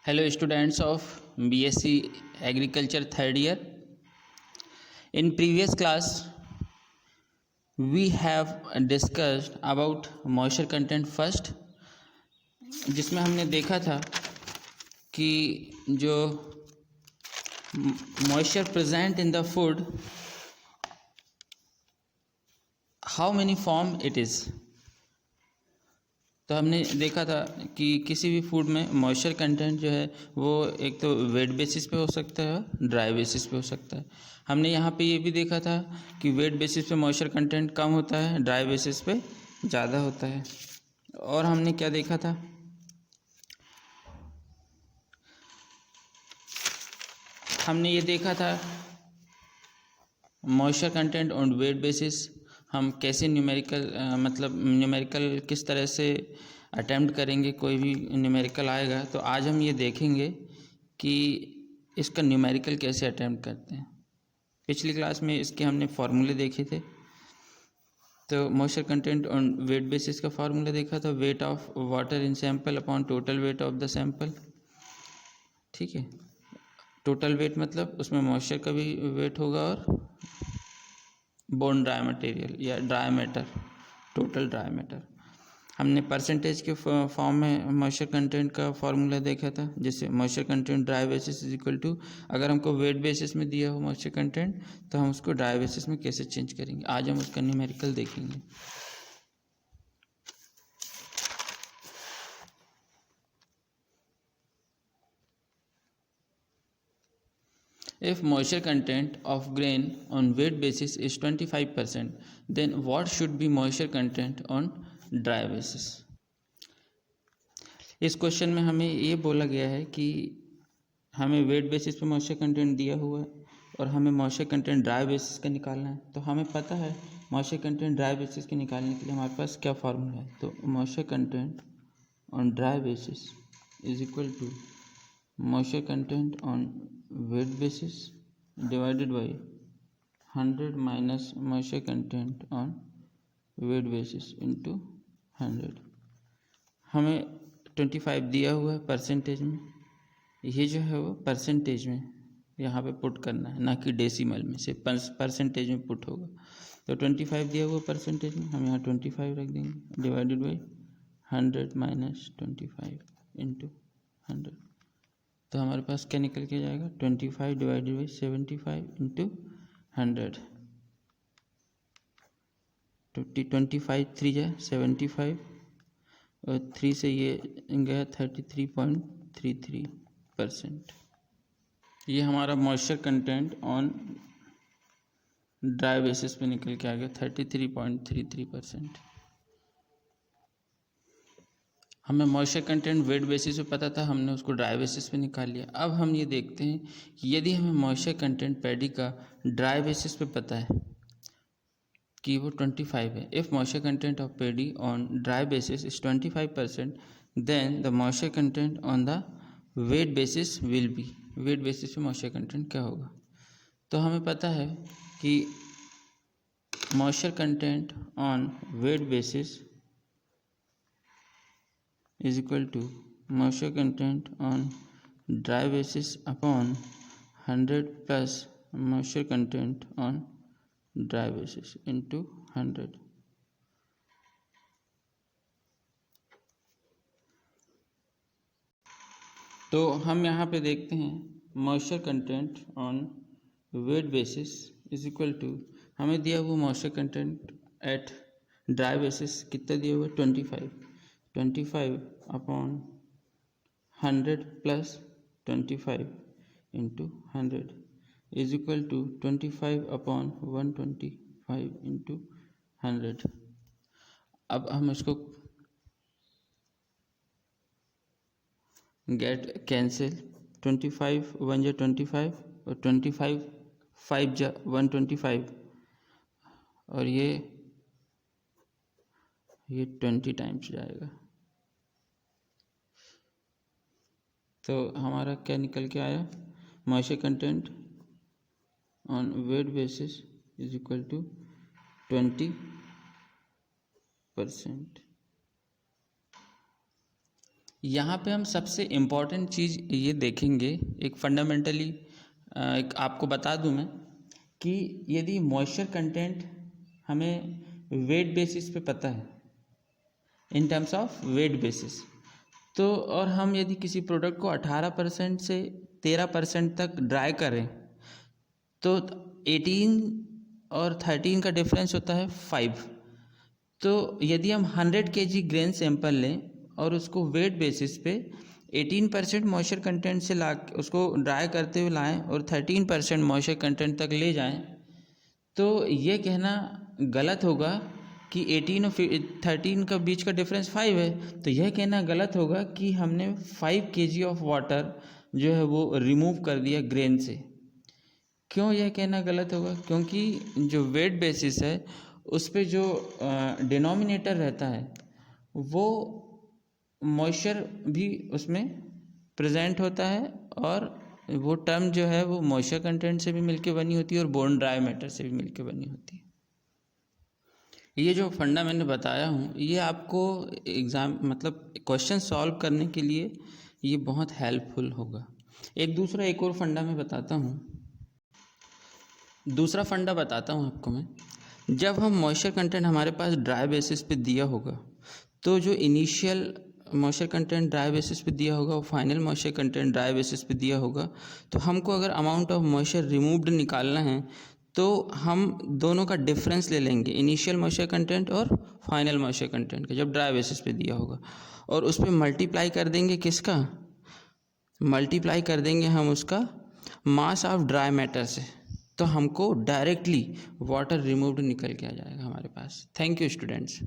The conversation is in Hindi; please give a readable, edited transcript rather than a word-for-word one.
Hello, students of BSc Agriculture third year. In previous class, we have discussed about moisture content first, जिसमें हमने देखा था कि जो moisture present in the food, how many form it is. तो हमने देखा था कि किसी भी फूड में मॉइस्चर कंटेंट जो है वो एक तो वेट बेसिस पे हो सकता है, ड्राई बेसिस पे हो सकता है। हमने यहाँ पे ये भी देखा था कि वेट बेसिस पे मॉइस्चर कंटेंट कम होता है, ड्राई बेसिस पे ज़्यादा होता है। और हमने क्या देखा था, हमने ये देखा था moisture content on wet basis हम कैसे न्यूमेरिकल किस तरह से अटैम्प्ट करेंगे, कोई भी न्यूमेरिकल आएगा तो आज हम ये देखेंगे कि इसका न्यूमेरिकल कैसे अटैम्प्ट करते हैं। पिछली क्लास में इसके हमने फार्मूले देखे थे। तो moisture content on wet basis का फार्मूला देखा था, weight of water in sample upon total weight of the sample. ठीक है, टोटल वेट मतलब उसमें मॉइस्चर का भी वेट होगा और बोन ड्राई मटेरियल या dry matter, total dry matter. हमने परसेंटेज के फॉर्म में मॉइस्चर कंटेंट का फार्मूला देखा था, जैसे moisture content dry basis is equal to, अगर हमको वेट बेसिस में दिया हो मॉइस्चर कंटेंट तो हम उसको ड्राई बेसिस में कैसे चेंज करेंगे। आज हम उसका न्यूमेरिकल देखेंगे। If moisture content of grain on weight basis is 25%, then what should be moisture content on dry basis? इस क्वेश्चन में हमें ये बोला गया है कि हमें वेट बेसिस पे मॉइस्चर कंटेंट दिया हुआ है और हमें मॉइस्चर कंटेंट ड्राई बेसिस का निकालना है। तो हमें पता है मॉइस्चर कंटेंट ड्राई बेसिस के निकालने के लिए हमारे पास क्या फार्मूला है। तो moisture content on dry basis is equal to moisture content on wet basis divided by 100 minus moisture content on wet basis into 100। हमें 25 दिया हुआ है परसेंटेज में, ये जो है वो परसेंटेज में यहाँ पे पुट करना है, ना कि डेसिमल में, से परसेंटेज में पुट होगा। तो 25 दिया हुआ परसेंटेज में, हम यहाँ 25 रख देंगे डिवाइडेड बाई 100 माइनस 25 इंटू 100। तो हमारे पास क्या निकल के जाएगा, 25 डिवाइडेड बाई 75 इंटू 100। 25 3 जाए 75 और 3 से ये गया 33.33%। ये हमारा moisture content on dry basis पे निकल के आ गया 33.33%। हमें मॉइस्चर कंटेंट वेट बेसिस पे पता था, हमने उसको ड्राई बेसिस पे निकाल लिया। अब हम ये देखते हैं कि यदि हमें मॉइस्चर कंटेंट पैडी का ड्राई बेसिस पे पता है कि वो 25 है, if moisture content of paddy on dry basis is 25%, then the moisture content on the wet basis will be, wet basis पे मॉइस्चर कंटेंट क्या होगा। तो हमें पता है कि moisture content on wet basis is equal to moisture content on dry basis upon 100 plus moisture content on dry basis into 100। तो हम यहाँ पे देखते हैं moisture content on wet basis is equal to, हमें दिया हुआ moisture content at dry basis कितना दिया हुआ, 25 upon 100 plus 25 into 100 is equal to 25 upon 125 into 100। अब हम इसको गेट कैंसिल, 25 1 जा 25 और 25 5 जा 125 और ये 20 टाइम्स जाएगा। तो हमारा क्या निकल के आया, moisture content on wet basis is equal to 20%। यहाँ पे हम सबसे इम्पॉर्टेंट चीज़ ये देखेंगे, एक फंडामेंटली एक आपको बता दूँ मैं कि यदि मॉइस्चर कंटेंट हमें वेट बेसिस पे पता है, in terms of wet basis, तो और हम यदि किसी प्रोडक्ट को 18% से 13% तक ड्राई करें तो 18 और 13 का डिफरेंस होता है 5। तो यदि हम 100 kg ग्रेन सैंपल लें और उसको वेट बेसिस पे 18% मॉइस्चर कंटेंट से ला उसको ड्राई करते हुए लाएं और 13% मॉइस्चर कंटेंट तक ले जाएं, तो ये कहना गलत होगा कि 18 और 13 का बीच का डिफरेंस 5 है। तो यह कहना गलत होगा कि हमने 5 kg ऑफ वाटर जो है वो रिमूव कर दिया ग्रेन से। क्यों यह कहना गलत होगा? क्योंकि जो वेट बेसिस है उस पे जो डिनोमिनेटर रहता है वो मॉइस्चर भी उसमें प्रेजेंट होता है, और वो टर्म जो है वो मॉइस्चर कंटेंट से भी मिलके बनी होती है और बोन ड्राई मैटर से भी मिलके बनी होती है। ये जो फंडा मैंने बताया हूँ ये आपको एग्ज़ाम मतलब क्वेश्चन सॉल्व करने के लिए ये बहुत हेल्पफुल होगा। एक और फंडा मैं बताता हूँ। दूसरा फंडा बताता हूँ आपको मैं। जब हम मॉइस्चर कंटेंट हमारे पास ड्राई बेसिस पे दिया होगा तो जो initial moisture content dry basis पे दिया होगा वो final moisture content dry basis पे दिया होगा। तो हमको अगर अमाउंट ऑफ मॉइस्चर रिमूव्ड निकालना है तो हम दोनों का डिफरेंस ले लेंगे, इनिशियल मॉइस्चर कंटेंट और फाइनल मॉइस्चर कंटेंट का, जब ड्राई बेसिस पे दिया होगा, और उस पर मल्टीप्लाई कर देंगे किसका, मल्टीप्लाई कर देंगे हम उसका मास ऑफ ड्राई मैटर से। तो हमको डायरेक्टली वाटर रिमूव्ड निकल के आ जाएगा हमारे पास। Thank you students.